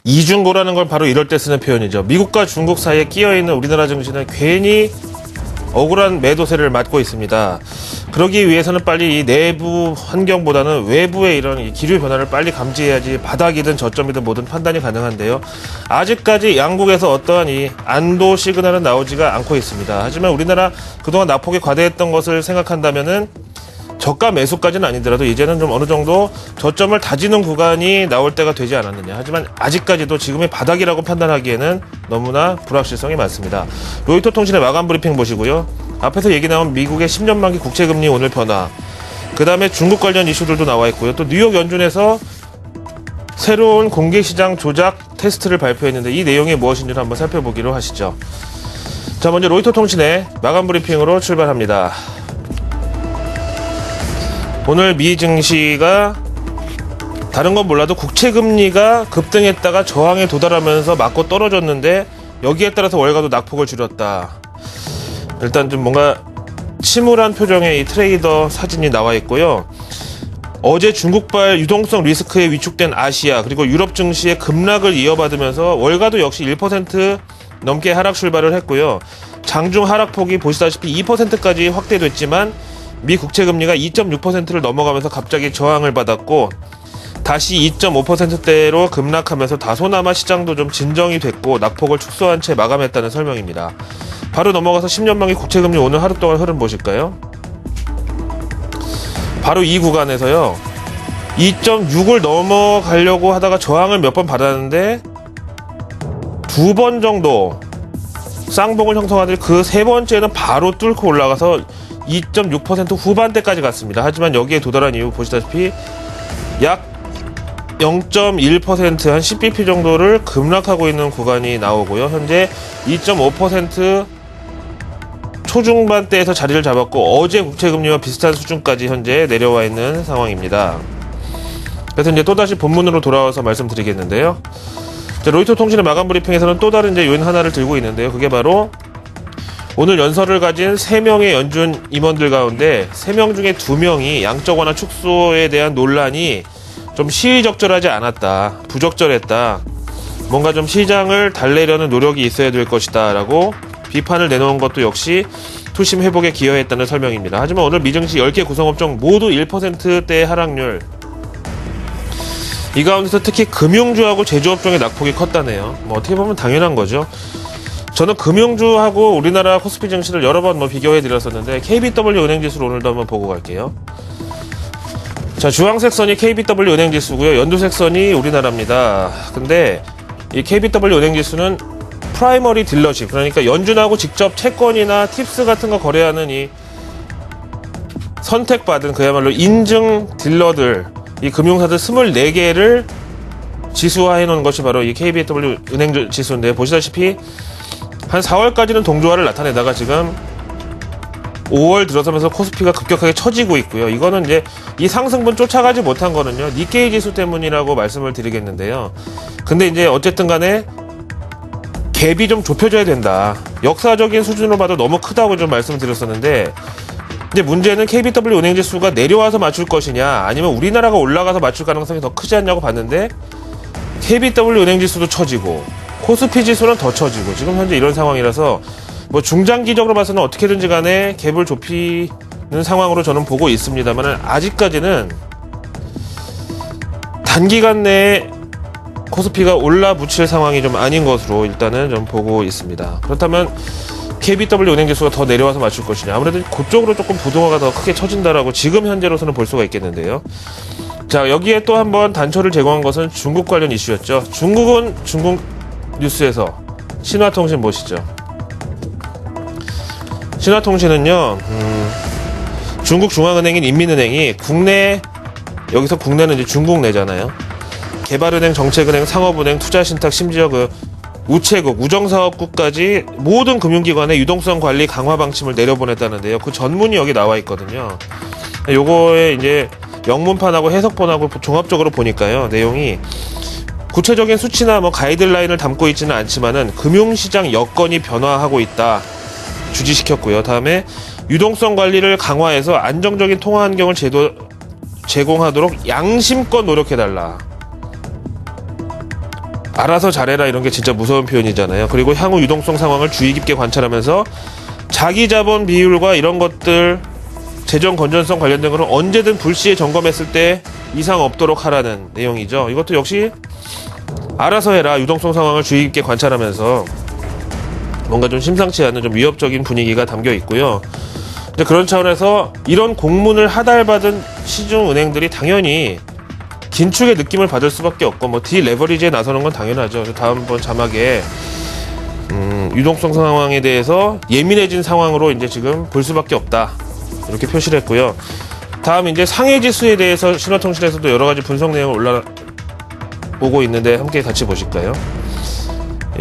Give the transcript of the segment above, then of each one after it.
이중고라는 걸 바로 이럴 때 쓰는 표현이죠. 미국과 중국 사이에 끼어있는 우리나라 증시는 괜히 억울한 매도세를 맞고 있습니다. 그러기 위해서는 빨리 이 내부 환경보다는 외부의 이런 이 기류 변화를 빨리 감지해야지 바닥이든 저점이든 뭐든 판단이 가능한데요. 아직까지 양국에서 어떠한 이 안도 시그널은 나오지가 않고 있습니다. 하지만 우리나라 그동안 낙폭이 과대했던 것을 생각한다면은 저가 매수까지는 아니더라도 이제는 좀 어느 정도 저점을 다지는 구간이 나올 때가 되지 않았느냐. 하지만 아직까지도 지금의 바닥이라고 판단하기에는 너무나 불확실성이 많습니다. 로이터 통신의 마감 브리핑 보시고요. 앞에서 얘기 나온 미국의 10년 만기 국채금리 오늘 변화, 그 다음에 중국 관련 이슈들도 나와 있고요. 또 뉴욕 연준에서 새로운 공개시장 조작 테스트를 발표했는데 이 내용이 무엇인지를 한번 살펴보기로 하시죠. 자, 먼저 로이터 통신의 마감 브리핑으로 출발합니다. 오늘 미 증시가 다른 건 몰라도 국채금리가 급등했다가 저항에 도달하면서 맞고 떨어졌는데 여기에 따라서 월가도 낙폭을 줄였다. 일단 좀 뭔가 침울한 표정의 이 트레이더 사진이 나와 있고요. 어제 중국발 유동성 리스크에 위축된 아시아 그리고 유럽 증시의 급락을 이어받으면서 월가도 역시 1% 넘게 하락 출발을 했고요. 장중 하락폭이 보시다시피 2%까지 확대됐지만 미 국채금리가 2.6%를 넘어가면서 갑자기 저항을 받았고 다시 2.5%대로 급락하면서 다소나마 시장도 좀 진정이 됐고 낙폭을 축소한 채 마감했다는 설명입니다. 바로 넘어가서 10년 만기 국채금리 오늘 하루 동안 흐름 보실까요? 바로 이 구간에서요. 2.6을 넘어가려고 하다가 저항을 몇 번 받았는데 2번 정도 쌍봉을 형성하더니 그 세 번째는 바로 뚫고 올라가서 2.6% 후반대까지 갔습니다. 하지만 여기에 도달한 이후 보시다시피 약 0.1% 한 10bp 정도를 급락하고 있는 구간이 나오고요. 현재 2.5% 초중반대에서 자리를 잡았고 어제 국채금리와 비슷한 수준까지 현재 내려와 있는 상황입니다. 그래서 이제 또다시 본문으로 돌아와서 말씀드리겠는데요. 자, 로이터 통신의 마감 브리핑에서는 또 다른 이제 요인 하나를 들고 있는데요. 그게 바로 오늘 연설을 가진 3명의 연준 임원들 가운데 3명 중에 2명이 양적 완화 축소에 대한 논란이 좀 시의적절하지 않았다. 부적절했다. 뭔가 좀 시장을 달래려는 노력이 있어야 될 것이다. 라고 비판을 내놓은 것도 역시 투심 회복에 기여했다는 설명입니다. 하지만 오늘 미증시 10개 구성업종 모두 1%대의 하락률. 이 가운데서 특히 금융주하고 제조업종의 낙폭이 컸다네요. 뭐 어떻게 보면 당연한 거죠. 저는 금융주하고 우리나라 코스피 증시를 여러 번 비교해 드렸었는데 KBW 은행지수를 오늘도 한번 보고 갈게요. 자, 주황색 선이 KBW 은행지수고요. 연두색 선이 우리나라입니다. 근데 이 KBW 은행지수는 프라이머리 딜러십, 그러니까 연준하고 직접 채권이나 팁스 같은 거 거래하는 이 선택받은 그야말로 인증 딜러들, 이 금융사들 24개를 지수화해 놓은 것이 바로 이 KBW 은행 지수인데 보시다시피 한 4월까지는 동조화를 나타내다가 지금 5월 들어서면서 코스피가 급격하게 처지고 있고요. 이거는 이제 이 상승분 쫓아가지 못한 거는요. 니케이 지수 때문이라고 말씀을 드리겠는데요. 근데 이제 어쨌든 간에 갭이 좀 좁혀져야 된다. 역사적인 수준으로 봐도 너무 크다고 좀 말씀드렸었는데 이제 문제는 KBW 은행지수가 내려와서 맞출 것이냐 아니면 우리나라가 올라가서 맞출 가능성이 더 크지 않냐고 봤는데 KBW 은행지수도 처지고 코스피 지수는 더 처지고 지금 현재 이런 상황이라서 뭐 중장기적으로 봐서는 어떻게든지 간에 갭을 좁히는 상황으로 저는 보고 있습니다만 아직까지는 단기간 내에 코스피가 올라붙일 상황이 좀 아닌 것으로 일단은 좀 보고 있습니다. 그렇다면 KBW 은행지수가 더 내려와서 맞출 것이냐 아무래도 그쪽으로 조금 부동화가 더 크게 처진다라고 지금 현재로서는 볼 수가 있겠는데요. 자, 여기에 또 한번 단초를 제공한 것은 중국 관련 이슈였죠. 중국은 중국 뉴스에서 신화통신 보시죠. 신화통신은요, 중국 중앙은행인 인민은행이 여기서 국내는 이제 중국 내잖아요. 개발은행, 정책은행, 상업은행, 투자신탁, 심지어 그 우체국, 우정사업국까지 모든 금융기관의 유동성 관리 강화 방침을 내려보냈다는데요. 그 전문이 여기 나와 있거든요. 요거에 이제 영문판하고 해석본하고 종합적으로 보니까요, 내용이 구체적인 수치나 뭐 가이드라인을 담고 있지는 않지만은 금융시장 여건이 변화하고 있다 주지시켰고요. 다음에 유동성 관리를 강화해서 안정적인 통화 환경을 제공하도록 양심껏 노력해달라. 알아서 잘해라 이런 게 진짜 무서운 표현이잖아요. 그리고 향후 유동성 상황을 주의 깊게 관찰하면서 자기 자본 비율과 이런 것들 재정 건전성 관련된 거는 언제든 불시에 점검했을 때 이상 없도록 하라는 내용이죠. 이것도 역시 알아서 해라, 유동성 상황을 주의 깊게 관찰하면서 뭔가 좀 심상치 않은 좀 위협적인 분위기가 담겨 있고요. 이제 그런 차원에서 이런 공문을 하달받은 시중은행들이 당연히 긴축의 느낌을 받을 수밖에 없고, 뭐 디레버리지에 나서는 건 당연하죠. 다음번 자막에 유동성 상황에 대해서 예민해진 상황으로 이제 지금 볼 수밖에 없다, 이렇게 표시를 했고요. 다음 이제 상해 지수에 대해서 신화통신에서도 여러 가지 분석 내용을 올라오고 있는데 함께 같이 보실까요?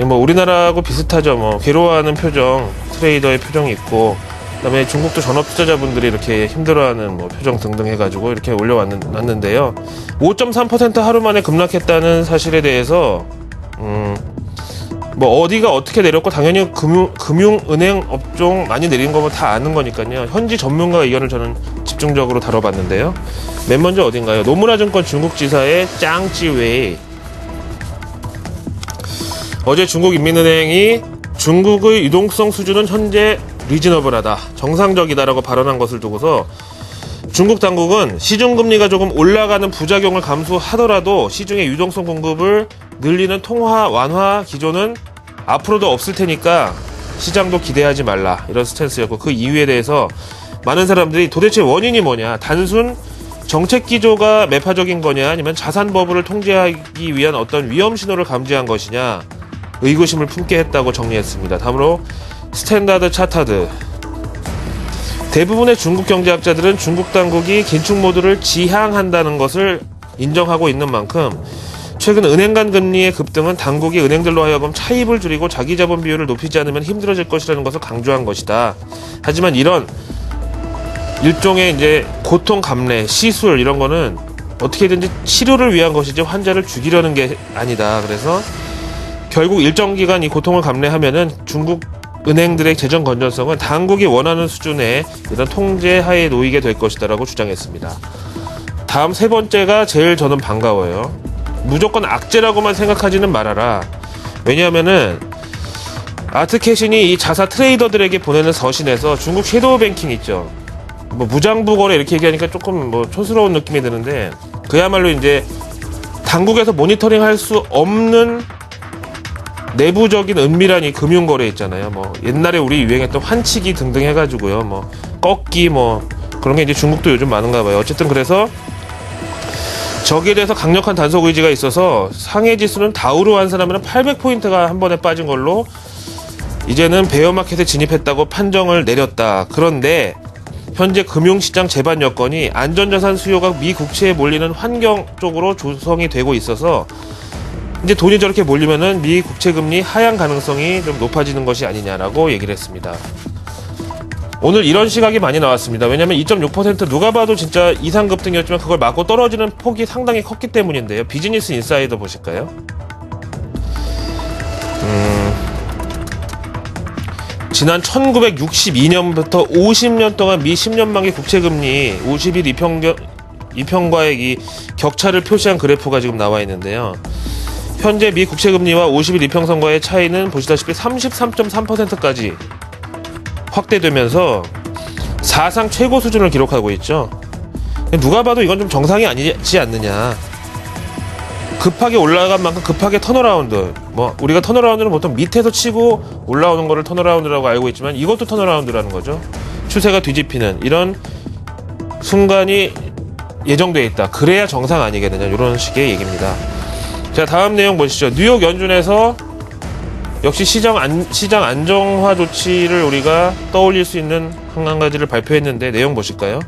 뭐 우리나라하고 비슷하죠. 뭐 괴로워하는 표정, 트레이더의 표정이 있고, 그다음에 중국도 전업 투자자분들이 이렇게 힘들어하는 뭐 표정 등등 해가지고 이렇게 올려왔는데요. 5.3% 하루 만에 급락했다는 사실에 대해서 뭐 어디가 어떻게 내렸고 당연히 금융은행 업종 많이 내린 거면 다 아는 거니까요. 현지 전문가 의견을 저는 집중적으로 다뤄봤는데요. 맨 먼저 어딘가요? 노무라증권 중국지사의 짱찌웨이. 어제 중국인민은행이 중국의 유동성 수준은 현재 리즈너블하다, 정상적이다라고 발언한 것을 두고서 중국 당국은 시중금리가 조금 올라가는 부작용을 감수하더라도 시중의 유동성 공급을 늘리는 통화 완화 기조는 앞으로도 없을 테니까 시장도 기대하지 말라, 이런 스탠스였고, 그 이유에 대해서 많은 사람들이 도대체 원인이 뭐냐, 단순 정책 기조가 매파적인 거냐, 아니면 자산 버블을 통제하기 위한 어떤 위험 신호를 감지한 것이냐 의구심을 품게 했다고 정리했습니다. 다음으로 스탠다드 차타드. 대부분의 중국 경제학자들은 중국 당국이 긴축 모드를 지향한다는 것을 인정하고 있는 만큼 최근 은행 간 금리의 급등은 당국이 은행들로 하여금 차입을 줄이고 자기 자본 비율을 높이지 않으면 힘들어질 것이라는 것을 강조한 것이다. 하지만 이런 일종의 이제 고통 감내, 시술 이런 거는 어떻게든지 치료를 위한 것이지 환자를 죽이려는 게 아니다. 그래서 결국 일정 기간 이 고통을 감내하면은 중국 은행들의 재정 건전성은 당국이 원하는 수준의 이런 통제 하에 놓이게 될 것이다라고 주장했습니다. 다음 세 번째가 제일 저는 반가워요. 무조건 악재라고만 생각하지는 말아라. 왜냐하면은 아트캐신이 이 자사 트레이더들에게 보내는 서신에서 중국 섀도우 뱅킹 있죠. 뭐 무장부 거래 이렇게 얘기하니까 조금 뭐 촌스러운 느낌이 드는데, 그야말로 이제 당국에서 모니터링 할 수 없는 내부적인 은밀한 이 금융거래 있잖아요. 뭐 옛날에 우리 유행했던 환치기 등등 해가지고요. 뭐 꺾기 뭐 그런 게 이제 중국도 요즘 많은가 봐요. 어쨌든 그래서 저기에 대해서 강력한 단속 의지가 있어서 상해 지수는 다우로 한 사람은 800포인트가 한 번에 빠진 걸로 이제는 베어마켓에 진입했다고 판정을 내렸다. 그런데 현재 금융시장 제반 여건이 안전자산 수요가 미 국채에 몰리는 환경 쪽으로 조성이 되고 있어서 이제 돈이 저렇게 몰리면은 미 국채금리 하향 가능성이 좀 높아지는 것이 아니냐라고 얘기를 했습니다. 오늘 이런 시각이 많이 나왔습니다. 왜냐면 2.6% 누가 봐도 진짜 이상 급등이었지만 그걸 맞고 떨어지는 폭이 상당히 컸기 때문인데요. 비즈니스 인사이더 보실까요? 지난 1962년부터 50년 동안 미 10년 만기 국채금리 50일 이평과액이 격차를 표시한 그래프가 지금 나와 있는데요. 현재 미 국채금리와 50일 이평선과의 차이는 보시다시피 33.3%까지 확대되면서 사상 최고 수준을 기록하고 있죠. 누가 봐도 이건 좀 정상이 아니지 않느냐. 급하게 올라간 만큼 급하게 턴어라운드. 뭐 우리가 턴어라운드는 보통 밑에서 치고 올라오는 거를 턴어라운드라고 알고 있지만 이것도 턴어라운드라는 거죠. 추세가 뒤집히는 이런 순간이 예정되어 있다. 그래야 정상 아니겠느냐, 이런 식의 얘기입니다. 자, 다음 내용 보시죠. 뉴욕 연준에서 역시 시장 안정화 조치를 우리가 떠올릴 수 있는 한 가지를 발표했는데 내용 보실까요?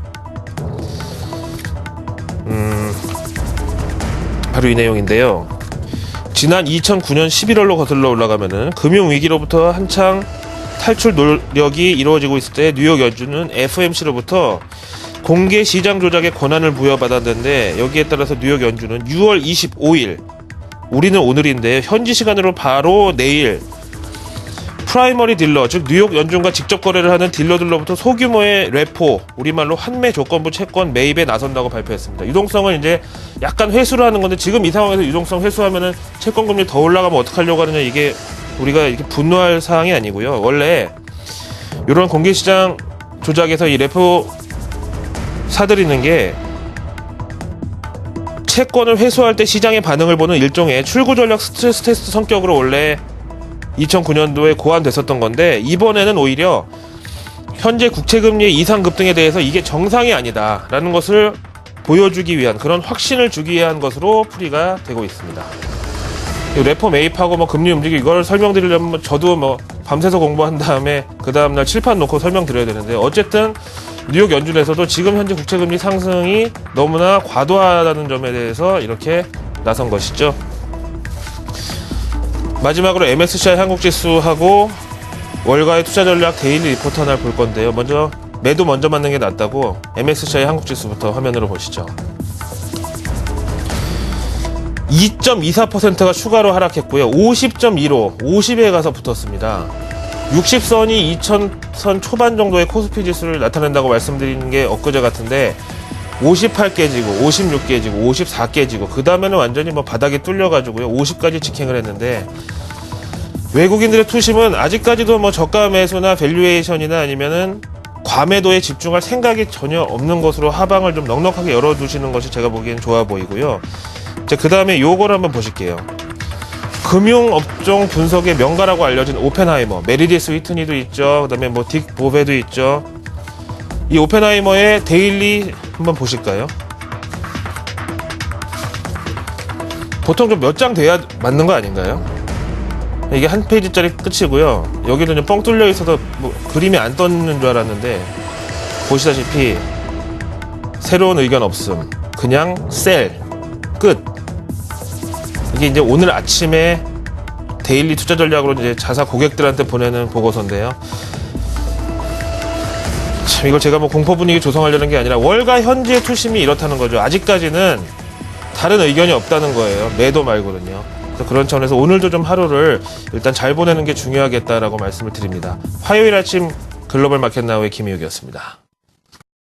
바로 이 내용인데요. 지난 2009년 11월로 거슬러 올라가면은 금융위기로부터 한창 탈출 노력이 이루어지고 있을 때 뉴욕 연준은 FOMC로부터 공개 시장 조작의 권한을 부여받았는데, 여기에 따라서 뉴욕 연준은 6월 25일, 우리는 오늘인데 현지 시간으로 바로 내일 프라이머리 딜러, 즉 뉴욕 연준과 직접 거래를 하는 딜러들로부터 소규모의 레포, 우리말로 환매 조건부 채권 매입에 나선다고 발표했습니다. 유동성은 이제 약간 회수를 하는 건데, 지금 이 상황에서 유동성 회수하면은 채권 금리 더 올라가면 어떡하려고 하느냐, 이게 우리가 이렇게 분노할 사항이 아니고요. 원래 이런 공개시장 조작에서 이 레포 사들이는 게 채권을 회수할 때 시장의 반응을 보는 일종의 출구 전략 스트레스 테스트 성격으로 원래 2009년도에 고안됐었던 건데, 이번에는 오히려 현재 국채금리의 이상 급등에 대해서 이게 정상이 아니다라는 것을 보여주기 위한, 그런 확신을 주기 위한 것으로 풀이가 되고 있습니다. 레포 매입하고 뭐 금리 움직이고 이걸 설명드리려면 저도 뭐 밤새서 공부한 다음에 그 다음날 칠판 놓고 설명드려야 되는데, 어쨌든 뉴욕 연준에서도 지금 현재 국채금리 상승이 너무나 과도하다는 점에 대해서 이렇게 나선 것이죠. 마지막으로 MSCI 한국지수하고 월가의 투자전략 데일리 리포트 하나를 볼 건데요. 먼저 매도 먼저 맞는 게 낫다고 MSCI 한국지수부터 화면으로 보시죠. 2.24%가 추가로 하락했고요. 50.15, 50에 가서 붙었습니다. 60선이 2000선 초반 정도의 코스피 지수를 나타낸다고 말씀드리는 게 엊그제 같은데, 58 깨지고 56 깨지고 54 깨지고 그 다음에는 완전히 뭐 바닥에 뚫려가지고요, 50까지 직행을 했는데, 외국인들의 투심은 아직까지도 뭐 저가 매수나 밸류에이션이나 아니면은 과매도에 집중할 생각이 전혀 없는 것으로 하방을 좀 넉넉하게 열어두시는 것이 제가 보기엔 좋아 보이고요. 자, 그 다음에 요거를 한번 보실게요. 금융업종 분석의 명가라고 알려진 오펜하이머, 메리디스 위트니도 있죠. 그 다음에 뭐 딕 보베도 있죠. 이 오펜하이머의 데일리 한번 보실까요? 보통 좀 몇 장 돼야 맞는 거 아닌가요? 이게 한 페이지짜리 끝이고요. 여기도 이제 뻥 뚫려 있어서 뭐 그림이 안 떴는 줄 알았는데, 보시다시피 새로운 의견 없음, 그냥 셀, 끝. 이게 이제 오늘 아침에 데일리 투자 전략으로 이제 자사 고객들한테 보내는 보고서인데요. 참, 이걸 제가 뭐 공포 분위기 조성하려는 게 아니라 월가 현지의 투심이 이렇다는 거죠. 아직까지는 다른 의견이 없다는 거예요. 매도 말고는요. 그래서 그런 차원에서 오늘도 좀 하루를 일단 잘 보내는 게 중요하겠다라고 말씀을 드립니다. 화요일 아침 글로벌 마켓나우의 김희욱이었습니다.